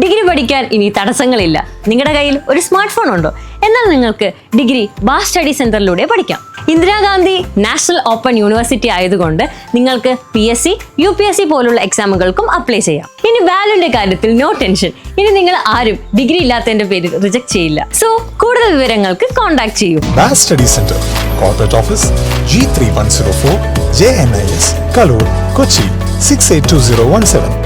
Degree പഠിക്കാൻ ഇനി തടസ്സങ്ങളില്ല. നിങ്ങളുടെ കയ്യിൽ ഒരു സ്മാർട്ട് ഫോൺ ഉണ്ടോ? എന്നാൽ നിങ്ങൾക്ക് ഡിഗ്രി ബാസ് സ്റ്റഡി സെന്ററിലൂടെ പഠിക്കാം. ഇന്ദിരാഗാന്ധി നാഷണൽ ഓപ്പൺ യൂണിവേഴ്സിറ്റി ആയതുകൊണ്ട് നിങ്ങൾക്ക് PSC, UPSC പോലുള്ള എക്സാമുകൾക്കും അപ്ലൈ ചെയ്യാം. ഇനി വാല്യൂന്റെ കാര്യത്തിൽ നോ ടെൻഷൻ. ഇനി നിങ്ങൾ ആരും ഡിഗ്രി ഇല്ലാത്തതിന്റെ പേരിൽ റിജക്ട് ചെയ്യില്ല. സോ കൂടുതൽ വിവരങ്ങൾക്ക് കോൺടാക്ട് ചെയ്യൂ. Baas study centre, corporate office, G3104, JNIS, Kaloor, Kochi 682017.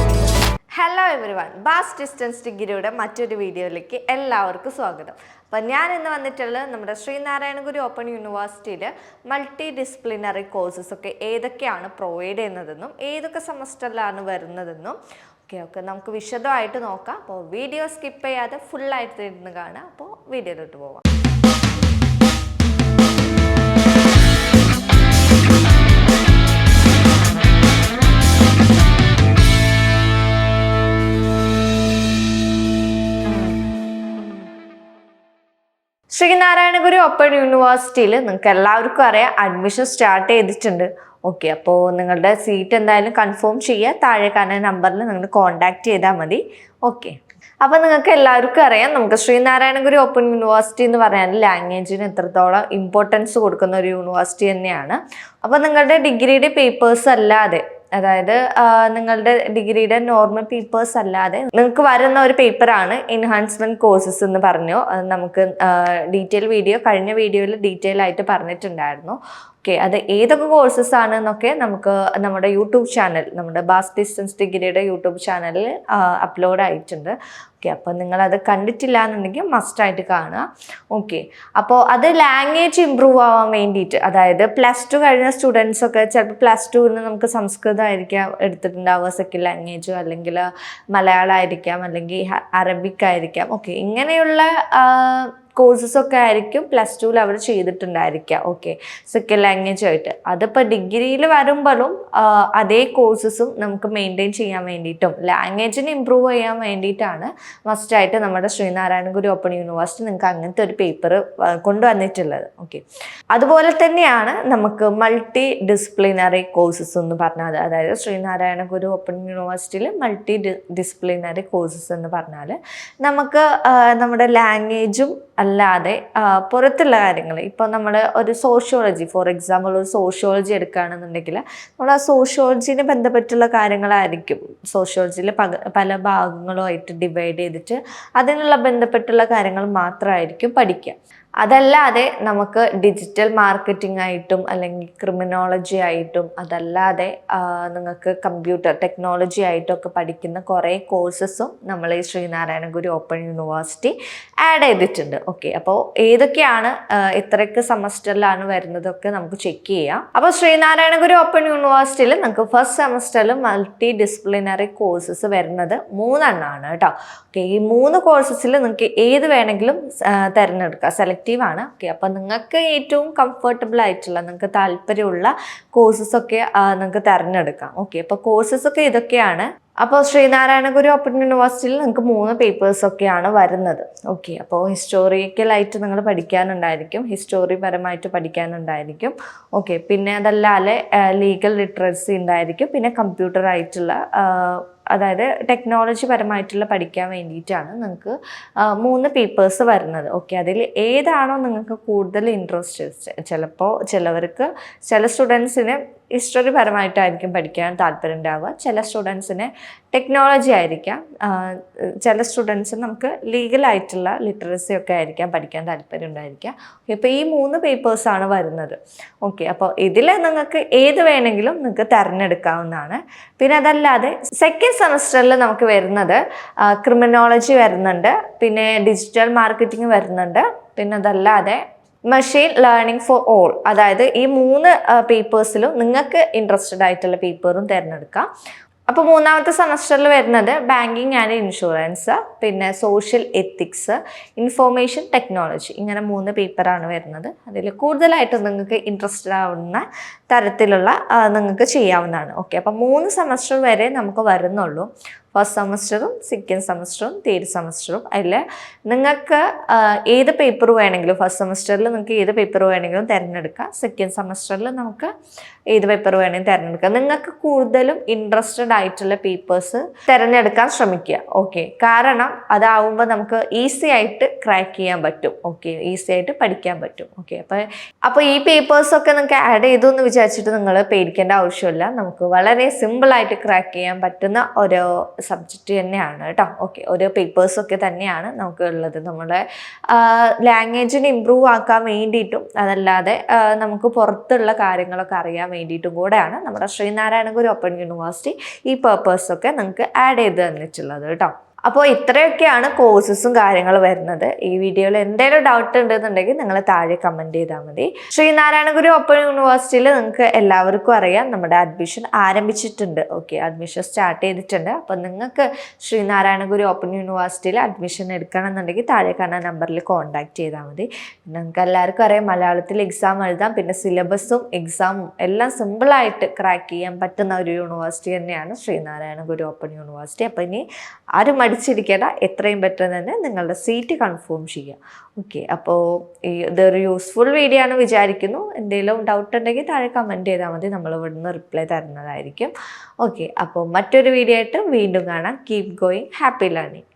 Hello everyone, Baas distance ഡിഗ്രിയുടെ മറ്റൊരു വീഡിയോയിലേക്ക് എല്ലാവർക്കും സ്വാഗതം. അപ്പം ഞാൻ ഇന്ന് വന്നിട്ടുള്ളത് നമ്മുടെ ശ്രീനാരായണ ഗുരു ഓപ്പൺ യൂണിവേഴ്സിറ്റിയിൽ മൾട്ടി ഡിസിപ്ലിനറി കോഴ്സസ് ഒക്കെ ഏതൊക്കെയാണ് പ്രൊവൈഡ് ചെയ്യുന്നതെന്നും ഏതൊക്കെ സെമസ്റ്ററിലാണ് വരുന്നതെന്നും ഒക്കെ നമുക്ക് വിശദമായിട്ട് നോക്കാം. അപ്പോൾ വീഡിയോ സ്കിപ്പ് ചെയ്യാതെ ഫുള്ളായിട്ട് ഇരുന്ന് കാണാം. അപ്പോൾ വീഡിയോയിലോട്ട് പോവാം. ശ്രീനാരായണ ഗുരു ഓപ്പൺ യൂണിവേഴ്സിറ്റിയിൽ നിങ്ങൾക്ക് എല്ലാവർക്കും അറിയാം അഡ്മിഷൻ സ്റ്റാർട്ട് ചെയ്തിട്ടുണ്ട്. ഓക്കെ, അപ്പോൾ നിങ്ങളുടെ സീറ്റ് എന്തായാലും കൺഫേം ചെയ്യുക. താഴെ കാണുന്ന നമ്പറിൽ നിങ്ങൾ കോൺടാക്ട് ചെയ്താൽ മതി. ഓക്കെ, അപ്പോൾ നിങ്ങൾക്ക് എല്ലാവർക്കും അറിയാം നമുക്ക് ശ്രീനാരായണ ഗുരു ഓപ്പൺ യൂണിവേഴ്സിറ്റി എന്ന് പറയാൻ ലാംഗ്വേജിന് എത്രത്തോളം ഇമ്പോർട്ടൻസ് കൊടുക്കുന്ന ഒരു യൂണിവേഴ്സിറ്റി തന്നെയാണ്. അപ്പോൾ നിങ്ങളുടെ ഡിഗ്രിയുടെ പേപ്പേഴ്സ് അല്ലാതെ, അതായത് നിങ്ങളുടെ ഡിഗ്രിയുടെ നോർമൽ പേപ്പേഴ്സ് അല്ലാതെ നിങ്ങൾക്ക് വരുന്ന ഒരു പേപ്പറാണ് എൻഹാൻസ്മെന്റ് കോഴ്സസ് എന്ന് പറഞ്ഞു. നമുക്ക് കഴിഞ്ഞ വീഡിയോയിൽ ഡീറ്റെയിൽ ആയിട്ട് പറഞ്ഞിട്ടുണ്ടായിരുന്നു. ഓക്കെ, അത് ഏതൊക്കെ കോഴ്സസ് ആണെന്നൊക്കെ നമുക്ക് നമ്മുടെ യൂട്യൂബ് ചാനൽ, നമ്മുടെ ബാസ് ഡിസ്റ്റൻസ് ഡിഗ്രിയുടെ യൂട്യൂബ് ചാനലിൽ അപ്ലോഡ് ആയിട്ടുണ്ട്. ഓക്കെ, അപ്പോൾ നിങ്ങളത് കണ്ടിട്ടില്ല എന്നുണ്ടെങ്കിൽ മസ്റ്റായിട്ട് കാണുക. ഓക്കെ, അപ്പോൾ അത് ലാംഗ്വേജ് ഇമ്പ്രൂവ് ആവാൻ വേണ്ടിയിട്ട്, അതായത് +2 കഴിഞ്ഞ സ്റ്റുഡൻസൊക്കെ ചിലപ്പോൾ +2 നമുക്ക് സംസ്കൃതമായിരിക്കാം എടുത്തിട്ടുണ്ടാവുക സെക്കൻഡ് ലാംഗ്വേജോ, അല്ലെങ്കിൽ മലയാളം ആയിരിക്കാം, അല്ലെങ്കിൽ അറബിക് ആയിരിക്കാം. ഓക്കെ, ഇങ്ങനെയുള്ള കോഴ്സസ് ഒക്കെ ആയിരിക്കും +2 അവർ ചെയ്തിട്ടുണ്ടായിരിക്കുക. ഓക്കെ, സെക്കൻഡ് ലാംഗ്വേജ് ആയിട്ട്. അതിപ്പോൾ ഡിഗ്രിയിൽ വരുമ്പോഴും അതേ കോഴ്സസും നമുക്ക് മെയിൻറ്റെയിൻ ചെയ്യാൻ വേണ്ടിയിട്ടും ലാംഗ്വേജിന് ഇമ്പ്രൂവ് ചെയ്യാൻ വേണ്ടിയിട്ടാണ് മസ്റ്റായിട്ട് നമ്മുടെ ശ്രീനാരായണ ഗുരു ഓപ്പൺ യൂണിവേഴ്സിറ്റി നിങ്ങൾക്ക് അങ്ങനത്തെ ഒരു പേപ്പർ കൊണ്ടുവന്നിട്ടുള്ളത്. ഓക്കെ, അതുപോലെ തന്നെയാണ് നമുക്ക് മൾട്ടി ഡിസിപ്ലിനറി കോഴ്സസ് എന്ന് പറഞ്ഞാൽ, അതായത് ശ്രീനാരായണ ഗുരു ഓപ്പൺ യൂണിവേഴ്സിറ്റിയിൽ മൾട്ടി ഡിസിപ്ലിനറി കോഴ്സസ് എന്ന് പറഞ്ഞാൽ നമുക്ക് നമ്മുടെ ലാംഗ്വേജും അല്ലാതെ പുറത്തുള്ള കാര്യങ്ങൾ, ഇപ്പോൾ നമ്മൾ ഒരു സോഷ്യോളജി, ഫോർ എക്സാമ്പിൾ ഒരു സോഷ്യോളജി എടുക്കുകയാണെന്നുണ്ടെങ്കിൽ നമ്മൾ ആ സോഷ്യോളജിനെ ബന്ധപ്പെട്ടുള്ള കാര്യങ്ങളായിരിക്കും സോഷ്യോളജിയിൽ പല ഭാഗങ്ങളുമായിട്ട് ഡിവൈഡ് ചെയ്തിട്ട് അതിനുള്ള ബന്ധപ്പെട്ടുള്ള കാര്യങ്ങൾ മാത്രമായിരിക്കും പഠിക്കുക. അതല്ലാതെ നമുക്ക് ഡിജിറ്റൽ മാർക്കറ്റിംഗ് ആയിട്ടും അല്ലെങ്കിൽ ക്രിമിനോളജി ആയിട്ടും, അതല്ലാതെ നിങ്ങൾക്ക് കമ്പ്യൂട്ടർ ടെക്നോളജി ആയിട്ടും ഒക്കെ പഠിക്കുന്ന കുറേ കോഴ്സസും നമ്മൾ ഈ ശ്രീനാരായണ ഗുരു ഓപ്പൺ യൂണിവേഴ്സിറ്റി ആഡ് ചെയ്തിട്ടുണ്ട്. ഓക്കെ, അപ്പോൾ ഏതൊക്കെയാണ് എത്രയൊക്കെ സെമസ്റ്ററിലാണ് വരുന്നതൊക്കെ നമുക്ക് ചെക്ക് ചെയ്യാം. അപ്പോൾ ശ്രീനാരായണ ഗുരു ഓപ്പൺ യൂണിവേഴ്സിറ്റിയിൽ നമുക്ക് ഫസ്റ്റ് സെമസ്റ്ററിൽ മൾട്ടി ഡിസിപ്ലിനറി കോഴ്സസ് വരുന്നത് 3 എണ്ണമാണ് കേട്ടോ. ഓക്കെ, ഈ 3 കോഴ്സസിൽ നിങ്ങൾക്ക് ഏത് വേണമെങ്കിലും തിരഞ്ഞെടുക്കാം, സെലക്റ്റീവ് ആണ്. ഓക്കെ, അപ്പോൾ നിങ്ങൾക്ക് ഏറ്റവും കംഫർട്ടബിൾ ആയിട്ടുള്ള, നിങ്ങൾക്ക് താല്പര്യമുള്ള കോഴ്സസ് ഒക്കെ നിങ്ങൾക്ക് തിരഞ്ഞെടുക്കാം. ഓക്കെ, അപ്പോൾ കോഴ്സസ് ഒക്കെ ഇതൊക്കെയാണ്. അപ്പോൾ ശ്രീനാരായണ ഗുരു ഓപ്പൺ യൂണിവേഴ്സിറ്റിയിൽ നിങ്ങൾക്ക് 3 പേപ്പേഴ്സ് ഒക്കെയാണ് വരുന്നത്. ഓക്കെ, അപ്പോൾ ഹിസ്റ്റോറിക്കലായിട്ട് നിങ്ങൾ പഠിക്കാനുണ്ടായിരിക്കും, ഹിസ്റ്ററി പരമായിട്ട് പഠിക്കാനുണ്ടായിരിക്കും. ഓക്കെ, പിന്നെ അതല്ലാതെ ലീഗൽ ലിറ്ററസി ഉണ്ടായിരിക്കും, പിന്നെ കമ്പ്യൂട്ടർ ആയിട്ടുള്ള, അതായത് ടെക്നോളജി പരമായിട്ടുള്ള പഠിക്കാൻ വേണ്ടിയിട്ടാണ് നിങ്ങൾക്ക് 3 പേപ്പേഴ്സ് വരുന്നത്. ഓക്കെ, അതിൽ ഏതാണോ നിങ്ങൾക്ക് കൂടുതൽ ഇൻട്രസ്റ്റ്, ചിലപ്പോൾ ചില സ്റ്റുഡൻസിന് ഹിസ്റ്ററി പരമായിട്ടായിരിക്കും പഠിക്കാൻ താല്പര്യം ഉണ്ടാവുക, ചില സ്റ്റുഡൻസിന് ടെക്നോളജി ആയിരിക്കാം, ചില സ്റ്റുഡൻസിന് നമുക്ക് ലീഗലായിട്ടുള്ള ലിറ്ററസി ഒക്കെ ആയിരിക്കാം പഠിക്കാൻ താല്പര്യം ഉണ്ടായിരിക്കുക. ഇപ്പോൾ ഈ 3 പേപ്പേഴ്സാണ് വരുന്നത്. ഓക്കെ, അപ്പോൾ ഇതിൽ നിങ്ങൾക്ക് ഏത് വേണമെങ്കിലും നിങ്ങൾക്ക് തിരഞ്ഞെടുക്കാവുന്നതാണ്. പിന്നെ അതല്ലാതെ സെക്കൻഡ് സെമസ്റ്ററിൽ നമുക്ക് വരുന്നത് ക്രിമിനോളജി വരുന്നുണ്ട്, പിന്നെ ഡിജിറ്റൽ മാർക്കറ്റിംഗ് വരുന്നുണ്ട്, പിന്നെ അതല്ലാതെ മെഷീൻ ലേണിംഗ് ഫോർ ഓൾ, അതായത് ഈ 3 പേപ്പേഴ്സിലും നിങ്ങൾക്ക് ഇൻട്രസ്റ്റഡ് ആയിട്ടുള്ള പേപ്പറും തിരഞ്ഞെടുക്കാം. അപ്പോൾ 3ാമത്തെ സെമസ്റ്ററിൽ വരുന്നത് ബാങ്കിങ് ആൻഡ് ഇൻഷുറൻസ്, പിന്നെ സോഷ്യൽ എത്തിക്സ്, ഇൻഫോർമേഷൻ ടെക്നോളജി, ഇങ്ങനെ 3 പേപ്പറാണ് വരുന്നത്. അതിൽ കൂടുതലായിട്ട് നിങ്ങൾക്ക് ഇൻട്രസ്റ്റഡ് ആവുന്ന തരത്തിലുള്ള നിങ്ങൾക്ക് ചെയ്യാവുന്നതാണ്. ഓക്കെ, അപ്പോൾ 3 സെമസ്റ്റർ വരെ നമുക്ക് വരുന്നുള്ളൂ. ഫസ്റ്റ് സെമസ്റ്ററും സെക്കൻഡ് സെമസ്റ്ററും തേർഡ് സെമസ്റ്ററും. അതിൽ നിങ്ങൾക്ക് ഏത് പേപ്പർ വേണമെങ്കിലും ഫസ്റ്റ് സെമസ്റ്ററിൽ നിങ്ങൾക്ക് ഏത് പേപ്പർ വേണമെങ്കിലും തിരഞ്ഞെടുക്കാം. സെക്കൻഡ് സെമസ്റ്ററിൽ നമുക്ക് ഏത് പേപ്പർ വേണമെങ്കിലും തിരഞ്ഞെടുക്കാം. നിങ്ങൾക്ക് കൂടുതലും ഇൻട്രസ്റ്റഡ് ആയിട്ടുള്ള പേപ്പേഴ്സ് തിരഞ്ഞെടുക്കാൻ ശ്രമിക്കുക. ഓക്കെ, കാരണം അതാവുമ്പോൾ നമുക്ക് ഈസി ആയിട്ട് ക്രാക്ക് ചെയ്യാൻ പറ്റും. ഓക്കെ, ഈസി ആയിട്ട് പഠിക്കാൻ പറ്റും. ഓക്കെ, അപ്പോൾ ഈ പേപ്പേഴ്സൊക്കെ നിങ്ങൾക്ക് ആഡ് ചെയ്തു എന്ന് വിചാരിച്ചിട്ട് നിങ്ങൾ പേടിക്കേണ്ട ആവശ്യമില്ല. നമുക്ക് വളരെ സിമ്പിളായിട്ട് ക്രാക്ക് ചെയ്യാൻ പറ്റുന്ന ഒരു സബ്ജക്റ്റ് തന്നെയാണ് കേട്ടോ. ഓക്കെ, ഓരോ പേപ്പേഴ്സൊക്കെ തന്നെയാണ് നമുക്ക് ഉള്ളത്. നമ്മുടെ ലാംഗ്വേജിനെ ഇമ്പ്രൂവ് ആക്കാൻ വേണ്ടിയിട്ടും അതല്ലാതെ നമുക്ക് പുറത്തുള്ള കാര്യങ്ങളൊക്കെ അറിയാൻ വേണ്ടിയിട്ടും കൂടെയാണ് നമ്മുടെ ശ്രീനാരായണ ഗുരു ഓപ്പൺ യൂണിവേഴ്സിറ്റി ഈ പേപ്പേഴ്സൊക്കെ നിങ്ങൾക്ക് ആഡ് ചെയ്ത് തന്നിട്ടുള്ളത് കേട്ടോ. അപ്പോൾ ഇത്രയൊക്കെയാണ് കോഴ്സസും കാര്യങ്ങളും വരുന്നത്. ഈ വീഡിയോയിൽ എന്തെങ്കിലും ഡൗട്ട് ഉണ്ടെന്നുണ്ടെങ്കിൽ നിങ്ങൾ താഴെ കമൻറ്റ് ചെയ്താൽ മതി. ശ്രീനാരായണ ഗുരു ഓപ്പൺ യൂണിവേഴ്സിറ്റിയിൽ നിങ്ങൾക്ക് എല്ലാവർക്കും അറിയാം നമ്മുടെ അഡ്മിഷൻ ആരംഭിച്ചിട്ടുണ്ട്. ഓക്കെ, അഡ്മിഷൻ സ്റ്റാർട്ട് ചെയ്തിട്ടുണ്ട്. അപ്പോൾ നിങ്ങൾക്ക് ശ്രീനാരായണ ഗുരു ഓപ്പൺ യൂണിവേഴ്സിറ്റിയിൽ അഡ്മിഷൻ എടുക്കണം എന്നുണ്ടെങ്കിൽ താഴെ കാണുന്ന നമ്പറിൽ കോൺടാക്ട് ചെയ്താൽ മതി. നിങ്ങൾക്ക് എല്ലാവർക്കും അറിയാം മലയാളത്തിൽ എക്സാം എഴുതാം. പിന്നെ സിലബസും എക്സാമും എല്ലാം സിമ്പിളായിട്ട് ക്രാക്ക് ചെയ്യാൻ പറ്റുന്ന ഒരു യൂണിവേഴ്സിറ്റി തന്നെയാണ് ശ്രീനാരായണ ഗുരു ഓപ്പൺ യൂണിവേഴ്സിറ്റി. അപ്പോൾ ഇനി ആരും മടിച്ചിരിക്കേണ്ട, എത്രയും പെട്ടെന്ന് തന്നെ നിങ്ങളുടെ സീറ്റ് കൺഫേം ചെയ്യുക. ഓക്കെ, അപ്പോൾ ഇതൊരു യൂസ്ഫുൾ വീഡിയോ ആണ് വിചാരിക്കുന്നു. എന്തെങ്കിലും ഡൗട്ട് ഉണ്ടെങ്കിൽ താഴെ കമൻറ്റ് ചെയ്താൽ മതി, നമ്മൾ ഇവിടുന്ന് റിപ്ലൈ തരുന്നതായിരിക്കും. ഓക്കെ, അപ്പോൾ മറ്റൊരു വീഡിയോ ആയിട്ട് വീണ്ടും കാണാം. Keep going, happy learning.